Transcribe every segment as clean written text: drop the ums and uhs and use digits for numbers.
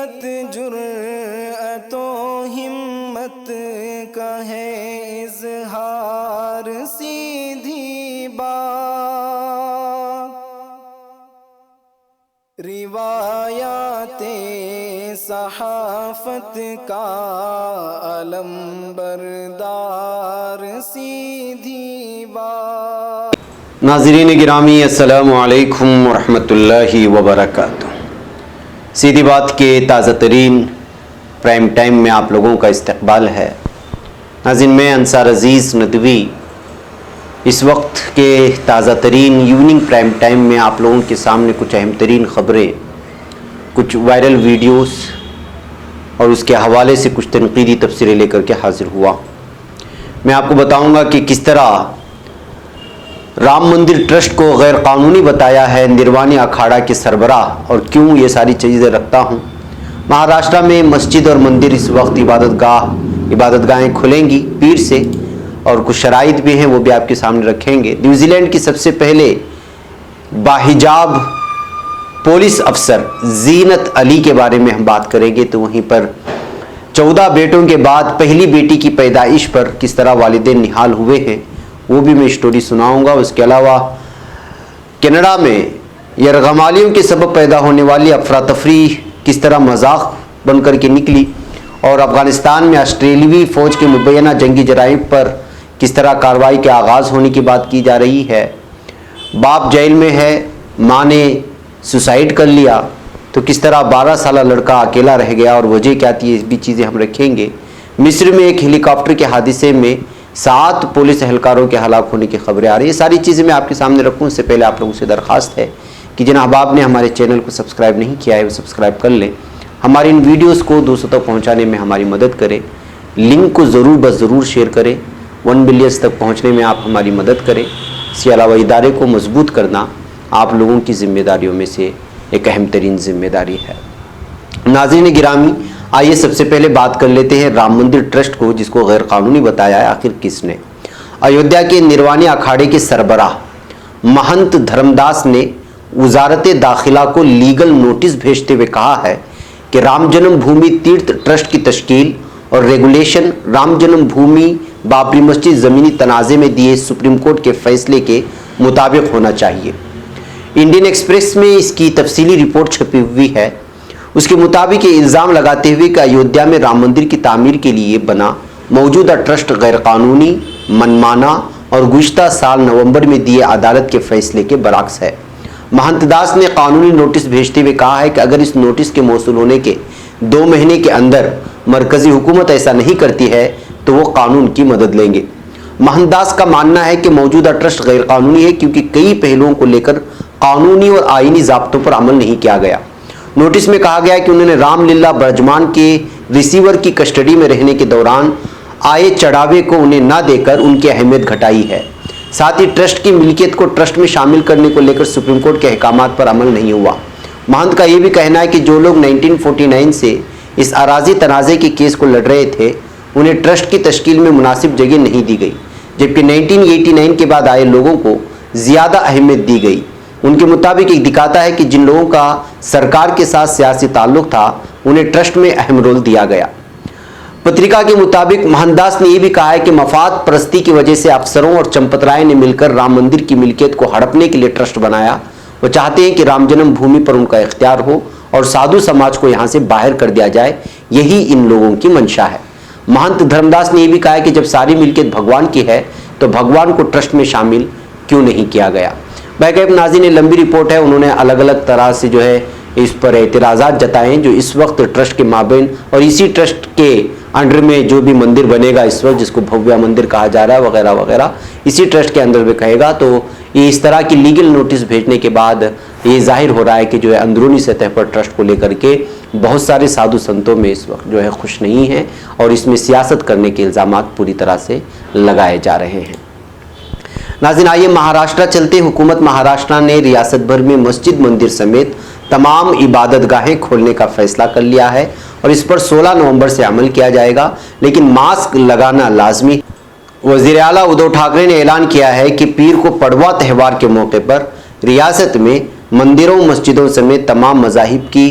حقیقت جرأت و ہمت کا ہے اظہار، سیدھی بات روایات صحافت کا علم بردار، سیدھی بات۔ ناظرین گرامی السلام علیکم ورحمۃ اللہ وبرکاتہ۔ سیدھی بات کے تازہ ترین پرائم ٹائم میں آپ لوگوں کا استقبال ہے۔ ناظرین میں انصار عزیز ندوی اس وقت کے تازہ ترین ایوننگ پرائم ٹائم میں آپ لوگوں کے سامنے کچھ اہم ترین خبریں، کچھ وائرل ویڈیوز اور اس کے حوالے سے کچھ تنقیدی تبصرے لے کر کے حاضر ہوا۔ میں آپ کو بتاؤں گا کہ کس طرح رام مندر ٹرسٹ کو غیر قانونی بتایا ہے نروانی اکھاڑا کے سربراہ، اور کیوں یہ ساری چیزیں رکھتا ہوں۔ مہاراشٹرا میں مسجد اور مندر اس وقت عبادت گاہیں کھلیں گی پیر سے، اور کچھ شرائط بھی ہیں وہ بھی آپ کے سامنے رکھیں گے۔ نیوزی لینڈ کی سب سے پہلے باحجاب پولیس افسر زینت علی کے بارے میں ہم بات کریں گے، تو وہیں پر 14 بیٹوں کے بعد پہلی بیٹی کی پیدائش پر کس طرح والدین نہال ہوئے ہیں وہ بھی میں اسٹوری سناؤں گا۔ اس کے علاوہ کینیڈا میں یرغمالیوں کے سبب پیدا ہونے والی افراتفری کس طرح مذاق بن کر کے نکلی، اور افغانستان میں آسٹریلوی فوج کے مبینہ جنگی جرائم پر کس طرح کارروائی کے آغاز ہونے کی بات کی جا رہی ہے۔ باپ جیل میں ہے، ماں نے سوسائڈ کر لیا، تو کس طرح 12 سالہ لڑکا اکیلا رہ گیا اور وجہ کیا تھی، یہ بھی چیزیں ہم رکھیں گے۔ مصر میں ایک ہیلی کاپٹر کے حادثے میں 7 پولیس اہلکاروں کے ہلاک ہونے کی خبریں آ رہی ہیں۔ یہ ساری چیزیں میں آپ کے سامنے رکھوں اس سے پہلے آپ لوگوں سے درخواست ہے کہ جن احباب نے ہمارے چینل کو سبسکرائب نہیں کیا ہے وہ سبسکرائب کر لیں، ہماری ان ویڈیوز کو دوستوں تک پہنچانے میں ہماری مدد کریں، لنک کو ضرور بس ضرور شیئر کریں، 1 بلین تک پہنچنے میں آپ ہماری مدد کریں۔ اس کے علاوہ ادارے کو مضبوط کرنا آپ لوگوں کی ذمہ داریوں میں سے ایک اہم ترین ذمہ داری ہے۔ ناظرین گرامی، آئیے سب سے پہلے بات کر لیتے ہیں رام مندر ٹرسٹ کو، جس کو غیر قانونی بتایا ہے آخر کس نے۔ ایودھیا کے نروانی اکھاڑے کے سربراہ مہنت دھرم داس نے وزارت داخلہ کو لیگل نوٹس بھیجتے ہوئے کہا ہے کہ رام جنم بھومی تیرتھ ٹرسٹ کی تشکیل اور ریگولیشن رام جنم بھومی بابری مسجد زمینی تنازع میں دیے سپریم کورٹ کے فیصلے کے مطابق ہونا چاہیے۔ انڈین ایکسپریس میں اس کی تفصیلی رپورٹ چھپی ہوئی ہے۔ اس کے مطابق یہ الزام لگاتے ہوئے کہ ایودھیا میں رام مندر کی تعمیر کے لیے بنا موجودہ ٹرسٹ غیر قانونی، منمانا اور گزشتہ سال نومبر میں دیے عدالت کے فیصلے کے برعکس ہے۔ مہنت داس نے قانونی نوٹس بھیجتے ہوئے کہا ہے کہ اگر اس نوٹس کے موصول ہونے کے 2 مہینے کے اندر مرکزی حکومت ایسا نہیں کرتی ہے تو وہ قانون کی مدد لیں گے۔ مہنت داس کا ماننا ہے کہ موجودہ ٹرسٹ غیر قانونی ہے کیونکہ کئی پہلوؤں کو لے کر قانونی اور آئینی ضابطوں پر عمل نہیں کیا گیا۔ نوٹس میں کہا گیا ہے کہ انہوں نے رام للا برجمان کے ریسیور کی کسٹڈی میں رہنے کے دوران آئے چڑھاوے کو انہیں نہ دے کر ان کی اہمیت گھٹائی ہے۔ ساتھ ہی ٹرسٹ کی ملکیت کو ٹرسٹ میں شامل کرنے کو لے کر سپریم کورٹ کے احکامات پر عمل نہیں ہوا۔ مہنت کا یہ بھی کہنا ہے کہ جو لوگ 1949 سے اس اراضی تنازع کے کیس کو لڑ رہے تھے انہیں ٹرسٹ کی تشکیل میں مناسب جگہ نہیں دی گئی، جبکہ 1989 کے بعد آئے لوگوں کو زیادہ اہمیت دی گئی۔ ان کے مطابق یہ دکھاتا ہے کہ جن لوگوں کا سرکار کے ساتھ سیاسی تعلق تھا انہیں ٹرسٹ میں اہم رول دیا گیا۔ پتریکا کے مطابق مہنت داس نے یہ بھی کہا ہے کہ مفاد پرستی کی وجہ سے افسروں اور چمپت رائے نے مل کر رام مندر کی ملکیت کو ہڑپنے کے لیے ٹرسٹ بنایا۔ وہ چاہتے ہیں کہ رام جنم بھومی پر ان کا اختیار ہو اور سادھو سماج کو یہاں سے باہر کر دیا جائے، یہی ان لوگوں کی منشا ہے۔ مہنت دھرم داس نے یہ بھی کہا ہے کہ جب ساری ملکیت بھگوان کی ہے تو بھگوان کو ٹرسٹ میں شامل کیوں نہیں کیا گیا۔ بہرکیف ناظرین نے لمبی رپورٹ ہے، انہوں نے الگ الگ طرح سے جو ہے اس پر اعتراضات جتائے جو اس وقت ٹرسٹ کے مابین اور اسی ٹرسٹ کے انڈر میں جو بھی مندر بنے گا اس وقت، جس کو بھویا مندر کہا جا رہا ہے وغیرہ وغیرہ، اسی ٹرسٹ کے اندر میں کہے گا۔ تو یہ اس طرح کی لیگل نوٹس بھیجنے کے بعد یہ ظاہر ہو رہا ہے کہ جو ہے اندرونی سطح پر ٹرسٹ کو لے کر کے بہت سارے سادھو سنتوں میں اس وقت جو ہے خوش نہیں ہیں، اور اس میں سیاست کرنے کے الزامات پوری طرح سے لگائے جا رہے ہیں۔ ناظرین آئیے مہاراشٹرا چلتے۔ حکومت مہاراشٹرا نے ریاست بھر میں مسجد مندر سمیت تمام عبادت گاہیں کھولنے کا فیصلہ کر لیا ہے، اور اس پر 16 نومبر سے عمل کیا جائے گا، لیکن ماسک لگانا لازمی۔ وزیر اعلیٰ ادھو ٹھاکرے نے اعلان کیا ہے کہ پیر کو پڑوا تہوار کے موقع پر ریاست میں مندروں مسجدوں سمیت تمام مذاہب کی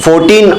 14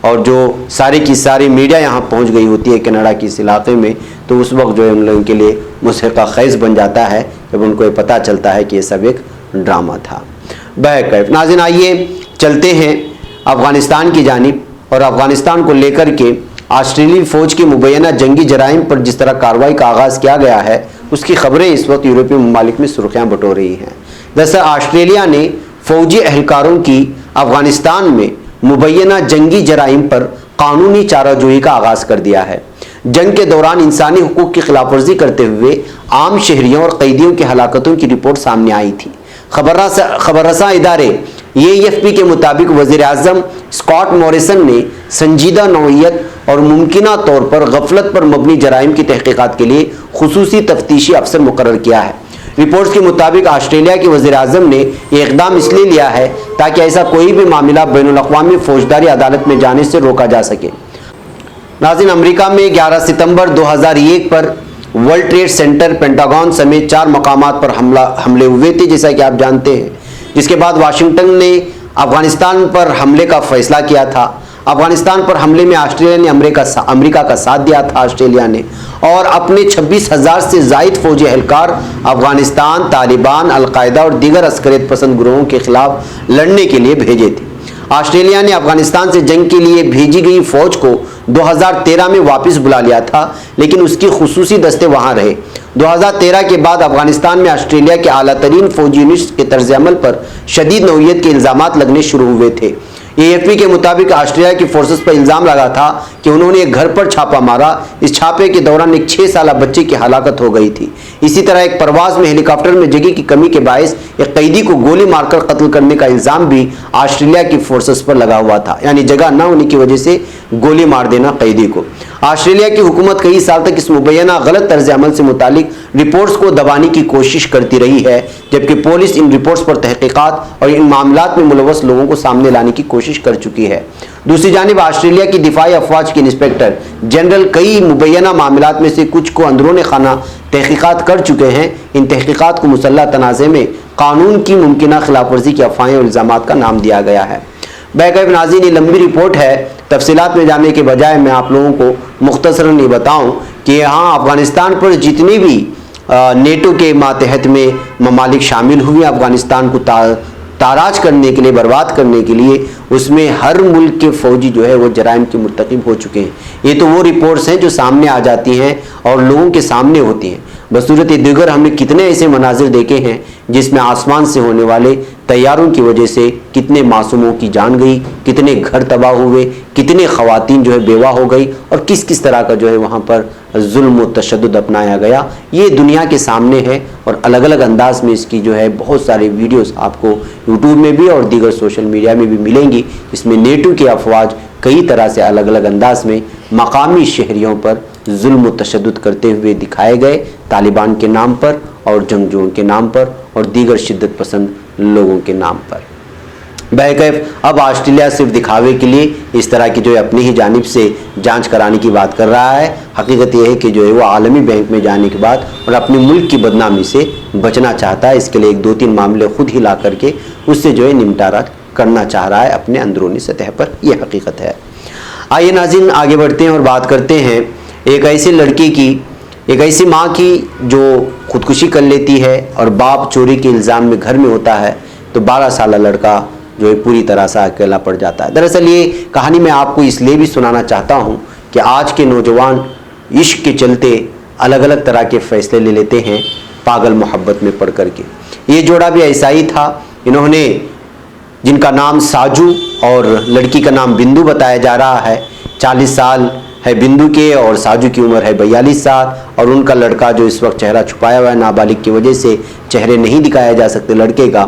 اور جو ساری کی ساری میڈیا یہاں پہنچ گئی ہوتی ہے کینیڈا کی اس علاقے میں، تو اس وقت جو ہے ان لوگوں کے لیے مسحقہ خیز بن جاتا ہے جب ان کو یہ پتہ چلتا ہے کہ یہ سب ایک ڈرامہ تھا۔ بہرکیف ناظرین، آئیے چلتے ہیں افغانستان کی جانب، اور افغانستان کو لے کر کے آسٹریلوی فوج کی مبینہ جنگی جرائم پر جس طرح کارروائی کا آغاز کیا گیا ہے اس کی خبریں اس وقت یورپی ممالک میں سرخیاں بٹور رہی ہیں۔ دراصل آسٹریلیا نے فوجی اہلکاروں کی افغانستان میں مبینہ جنگی جرائم پر قانونی چارہ جوئی کا آغاز کر دیا ہے۔ جنگ کے دوران انسانی حقوق کی خلاف ورزی کرتے ہوئے عام شہریوں اور قیدیوں کی ہلاکتوں کی رپورٹ سامنے آئی تھی۔ خبر رساں ادارے AFP کے مطابق وزیر اعظم اسکاٹ موریسن نے سنجیدہ نوعیت اور ممکنہ طور پر غفلت پر مبنی جرائم کی تحقیقات کے لیے خصوصی تفتیشی افسر مقرر کیا ہے۔ رپورٹس کے مطابق آسٹریلیا کے وزیر اعظم نے یہ اقدام اس لیے لیا ہے تاکہ ایسا کوئی بھی معاملہ بین الاقوامی فوجداری عدالت میں جانے سے روکا جا سکے۔ ناظرین، امریکہ میں 11 ستمبر 2001 پر ورلڈ ٹریڈ سینٹر، پینٹاگون سمیت 4 مقامات پر حملے ہوئے تھے، جیسا کہ آپ جانتے ہیں، جس کے بعد واشنگٹن نے افغانستان پر حملے کا فیصلہ کیا تھا۔ افغانستان پر حملے میں آسٹریلیا نے امریکہ کا ساتھ دیا تھا آسٹریلیا نے، اور اپنے 26,000 سے زائد فوجی اہلکار افغانستان، طالبان، القاعدہ اور دیگر عسکریت پسند گروہوں کے خلاف لڑنے کے لیے بھیجے تھے۔ آسٹریلیا نے افغانستان سے جنگ کے لیے بھیجی گئی فوج کو 2013 میں واپس بلا لیا تھا، لیکن اس کی خصوصی دستے وہاں رہے۔ 2013 کے بعد افغانستان میں آسٹریلیا کے اعلیٰ ترین فوجی یونٹس کے طرز عمل پر شدید نوعیت کے الزامات لگنے شروع ہوئے تھے۔ AFP کے مطابق آسٹریلیا کی فورسز پر الزام لگا تھا کہ انہوں نے ایک گھر پر چھاپا مارا۔ اس چھاپے کے دوران ایک 6 سالہ بچے کی ہلاکت ہو گئی تھی۔ اسی طرح ایک پرواز میں ہیلی کاپٹر میں جگہ کی کمی کے باعث ایک قیدی کو گولی مار کر قتل کرنے کا الزام بھی آسٹریلیا کی فورسز پر لگا ہوا تھا، یعنی جگہ نہ ہونے کی وجہ سے گولی مار دینا قیدی کو۔ آسٹریلیا کی حکومت کئی سال تک اس مبینہ غلط طرز عمل سے متعلق رپورٹس کو دبانے کی کوشش کرتی رہی ہے، جبکہ پولیس ان رپورٹس پر تحقیقات اور ان معاملات میں ملوث لوگوں کو سامنے لانے کی کوشش کر چکی ہے۔ دوسری جانب آسٹریلیا کی دفاعی افواج کے انسپکٹر جنرل کئی مبینہ معاملات میں سے کچھ کو اندرون خانہ تحقیقات کر چکے ہیں۔ ان تحقیقات کو مسلح تنازع میں قانون کی ممکنہ خلاف ورزی کی افواہیں اور الزامات کا نام دیا گیا ہے۔ بہرکیف ناظرین، یہ لمبی رپورٹ ہے، تفصیلات میں جانے کے بجائے میں آپ لوگوں کو مختصراً یہ بتاؤں کہ یہاں افغانستان پر جتنی بھی نیٹو کے ماتحت میں ممالک شامل ہوئے افغانستان کو تاراج کرنے کے لیے، برباد کرنے کے لیے، اس میں ہر ملک کے فوجی جو ہے وہ جرائم کے مرتکب ہو چکے ہیں۔ یہ تو وہ رپورٹس ہیں جو سامنے آ جاتی ہیں اور لوگوں کے سامنے ہوتی ہیں۔ بصورت دیگر ہم نے کتنے ایسے مناظر دیکھے ہیں جس میں آسمان سے ہونے والے طیاروں کی وجہ سے کتنے معصوموں کی جان گئی، کتنے گھر تباہ ہوئے، کتنے خواتین جو ہے بیوہ ہو گئی، اور کس کس طرح کا جو ہے وہاں پر ظلم و تشدد اپنایا گیا۔ یہ دنیا کے سامنے ہے، اور الگ الگ انداز میں اس کی جو ہے بہت سارے ویڈیوز آپ کو یوٹیوب میں بھی اور دیگر سوشل میڈیا میں بھی ملیں گی۔ اس میں نیٹو کی افواج کئی طرح سے الگ الگ انداز میں مقامی شہریوں پر ظلم و تشدد کرتے ہوئے دکھائے گئے، طالبان کے نام پر اور جنگجوؤں کے نام پر اور دیگر شدت پسند لوگوں کے نام پر۔ بہرکیف اب آسٹریلیا صرف دکھاوے کے لیے اس طرح کی جو ہے اپنی ہی جانب سے جانچ کرانے کی بات کر رہا ہے۔ حقیقت یہ ہے کہ جو ہے وہ عالمی بینک میں جانے کے بعد اور اپنے ملک کی بدنامی سے بچنا چاہتا ہے۔ اس کے لیے 2-3 معاملے خود ہی لا کر کے اس سے جو ہے نمٹارا کرنا چاہ رہا ہے اپنے اندرونی سطح پر، یہ حقیقت ہے۔ آئیے ناظرین آگے بڑھتے ہیں اور بات کرتے ہیں ایک ایسی لڑکی کی، ایک ایسی ماں کی جو خودکشی کر لیتی ہے اور باپ چوری کے الزام میں گھر میں ہوتا ہے، تو 12 سالہ لڑکا جو ہے پوری طرح سے اکیلا پڑ جاتا ہے۔ دراصل یہ کہانی میں آپ کو اس لیے بھی سنانا چاہتا ہوں کہ آج کے نوجوان عشق کے چلتے الگ الگ طرح کے فیصلے لے لیتے ہیں پاگل محبت میں پڑ کر کے۔ یہ جوڑا بھی ایسا ہی تھا، انہوں نے جن کا نام ساجو اور لڑکی کا نام بندو بتایا جا رہا ہے، 40 سال ہے بندو کے اور ساجو کی عمر ہے 42 سال، اور ان کا لڑکا جو اس وقت چہرہ چھپایا ہوا ہے نابالغ کی وجہ سے چہرے نہیں دکھایا جا سکتے لڑکے کا۔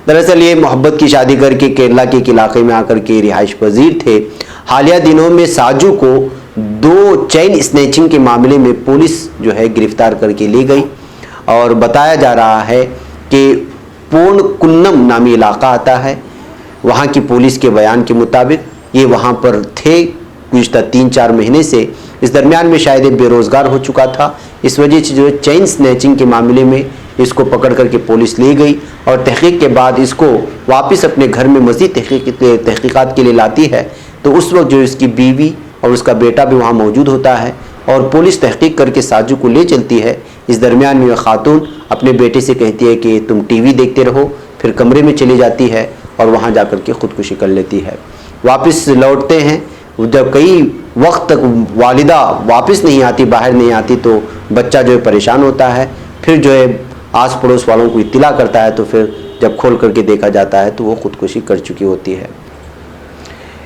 دراصل یہ محبت کی شادی کر کے کیرلا کے ایک علاقے میں آ کر کے رہائش پذیر تھے۔ حالیہ دنوں میں ساجو کو 2 چین اسنیچنگ کے معاملے میں پولیس جو ہے گرفتار کر کے لے گئی، اور بتایا جا رہا ہے کہ پون کنم نامی علاقہ آتا ہے، وہاں کی پولیس کے بیان کے مطابق یہ وہاں پر تھے گزشتہ 3-4 مہینے سے۔ اس درمیان میں شاید بے روزگار ہو چکا تھا، اس وجہ سے جو ہے چین سنیچنگ کے معاملے میں اس کو پکڑ کر کے پولیس لے گئی، اور تحقیق کے بعد اس کو واپس اپنے گھر میں مزید تحقیقات کے لیے لاتی ہے۔ تو اس وقت جو اس کی بیوی اور اس کا بیٹا بھی وہاں موجود ہوتا ہے اور پولیس تحقیق کر کے ساجد کو لے چلتی ہے۔ اس درمیان میں خاتون اپنے بیٹے سے کہتی ہے کہ تم ٹی وی دیکھتے رہو، پھر کمرے میں چلی جاتی ہے اور وہاں جا کر کے خودکشی کر لیتی ہے۔ واپس لوٹتے ہیں، جب کئی وقت تک والدہ واپس نہیں آتی، باہر نہیں آتی، تو بچہ جو ہے پریشان ہوتا ہے، پھر جو ہے آس پڑوس والوں کو اطلاع کرتا ہے، تو پھر جب کھول کر کے دیکھا جاتا ہے تو وہ خودکشی کر چکی ہوتی ہے۔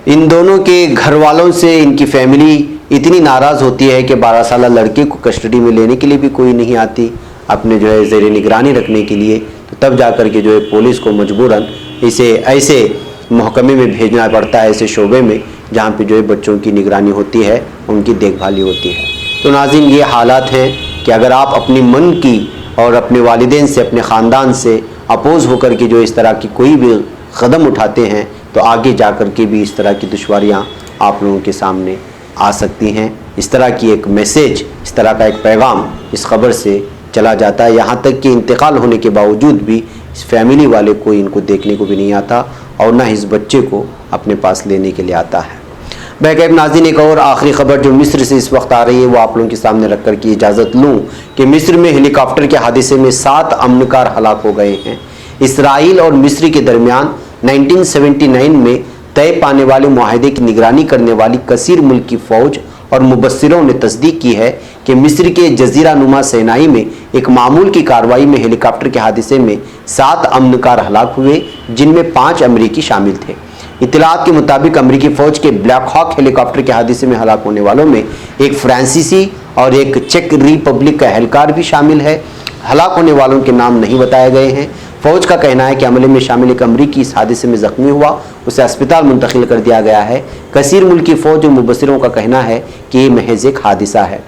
ان دونوں کے گھر والوں سے ان کی فیملی اتنی ناراض ہوتی ہے کہ 12 سالہ لڑکے کو کسٹڈی میں لینے کے لیے بھی کوئی نہیں آتی اپنے جو ہے زیر نگرانی رکھنے کے لیے، تو تب جا کر کے جو ہے پولیس کو مجبوراً اسے ایسے محکمے میں بھیجنا پڑتا ہے، ایسے شعبے میں جہاں پہ جو ہے بچوں کی نگرانی ہوتی ہے، ان کی دیکھ بھالی ہوتی ہے۔ تو ناظرین، یہ حالات ہیں کہ اگر آپ اپنی من کی اور اپنے والدین سے، اپنے خاندان سے اپوز ہو کر کے جو اس طرح کی کوئی بھی قدم اٹھاتے ہیں تو آگے جا کر کے بھی اس طرح کی دشواریاں آپ لوگوں کے سامنے آ سکتی ہیں۔ اس طرح کی ایک میسیج، اس طرح کا ایک پیغام اس خبر سے چلا جاتا ہے، یہاں تک کہ انتقال ہونے کے باوجود بھی اس فیملی والے کو ان کو دیکھنے کو بھی نہیں آتا اور نہ اس بچے کو اپنے پاس لینے کے لیے آتا ہے۔ بہرکیف ناظرین، ایک اور آخری خبر جو مصر سے اس وقت آ رہی ہے وہ آپ لوگوں کے سامنے رکھ کر کی اجازت لوں کہ مصر میں ہیلی کاپٹر کے حادثے میں 7 امنکار ہلاک ہو گئے ہیں۔ اسرائیل اور مصر کے درمیان 1979 میں طے پانے والے معاہدے کی نگرانی کرنے والی کثیر ملکی فوج اور مبصروں نے تصدیق کی ہے کہ مصر کے جزیرہ نما سینائی میں ایک معمول کی کارروائی میں ہیلی کاپٹر کے حادثے میں 7 امنکار ہلاک ہوئے، جن میں 5 امریکی شامل تھے۔ اطلاعات کے مطابق امریکی فوج کے بلیک ہاک ہیلی کاپٹر کے حادثے میں ہلاک ہونے والوں میں ایک فرانسیسی اور ایک چیک ریپبلک کا اہلکار بھی شامل ہے۔ ہلاک ہونے والوں کے نام نہیں بتائے گئے ہیں۔ فوج کا کہنا ہے کہ عملے میں شامل ایک امریکی اس حادثے میں زخمی ہوا، اسے اسپتال منتقل کر دیا گیا ہے۔ کثیر ملکی فوج اور مبصروں کا کہنا ہے کہ یہ محض ایک حادثہ ہے۔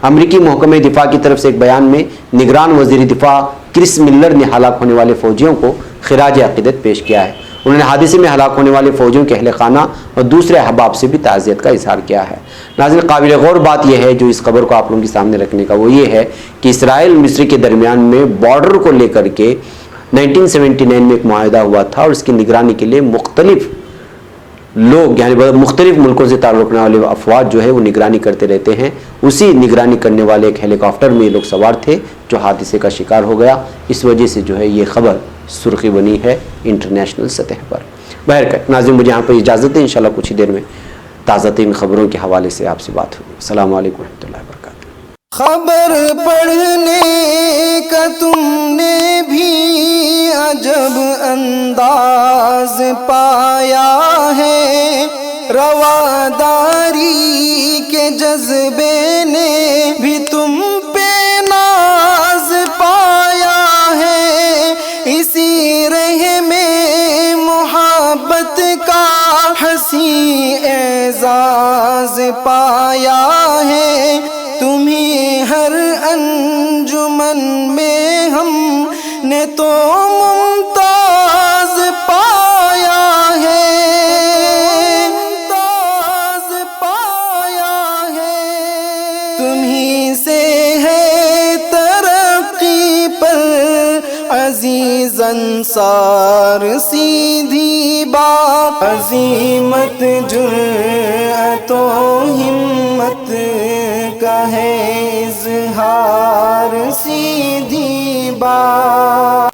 امریکی محکمہ دفاع کی طرف سے ایک بیان میں نگران وزیر دفاع کرس ملر نے ہلاک ہونے والے فوجیوں کو خراج عقیدت پیش کیا ہے۔ انہوں نے حادثے میں ہلاک ہونے والے فوجیوں کے اہل خانہ اور دوسرے احباب سے بھی تعزیت کا اظہار کیا ہے۔ ناظرین، قابل غور بات یہ ہے جو اس خبر کو آپ لوگوں کے سامنے رکھنے کا، وہ یہ ہے کہ اسرائیل اور مصر کے درمیان میں بارڈر کو لے کر کے 1979 میں ایک معاہدہ ہوا تھا اور اس کی نگرانی کے لیے مختلف لوگ، یعنی مختلف ملکوں سے تعلق رکھنے والے افواج جو ہے وہ نگرانی کرتے رہتے ہیں۔ اسی نگرانی کرنے والے ایک ہیلی کاپٹر میں یہ لوگ سوار تھے جو حادثے کا شکار ہو گیا۔ اس وجہ سے جو ہے یہ خبر سرخی بنی ہے انٹرنیشنل سطح پر۔ بہرکیف ناظرین، مجھے یہاں پر اجازت دیں، انشاءاللہ کچھ ہی دیر میں تازہ ترین خبروں کے حوالے سے آپ سے بات ہوگی۔ السلام علیکم ورحمۃ اللہ وبرکاتہ۔ خبر پڑھنے کا تم نے بھی عجب انداز پایا ہے، رواداری کے جذبے نے بھی تم پہ ناز پایا ہے، اسی رہ میں محبت کا حسین اعزاز پایا ہے، تمہیں ہر انجمن میں ہم نے تو ممتاز پایا ہے، ممتاز پایا ہے، تمہیں سے ہے ترقی پر عزیز انصار، سیدھی بات عظیمت جرأت و ہمت کا ہے اظہار، سیدھی بات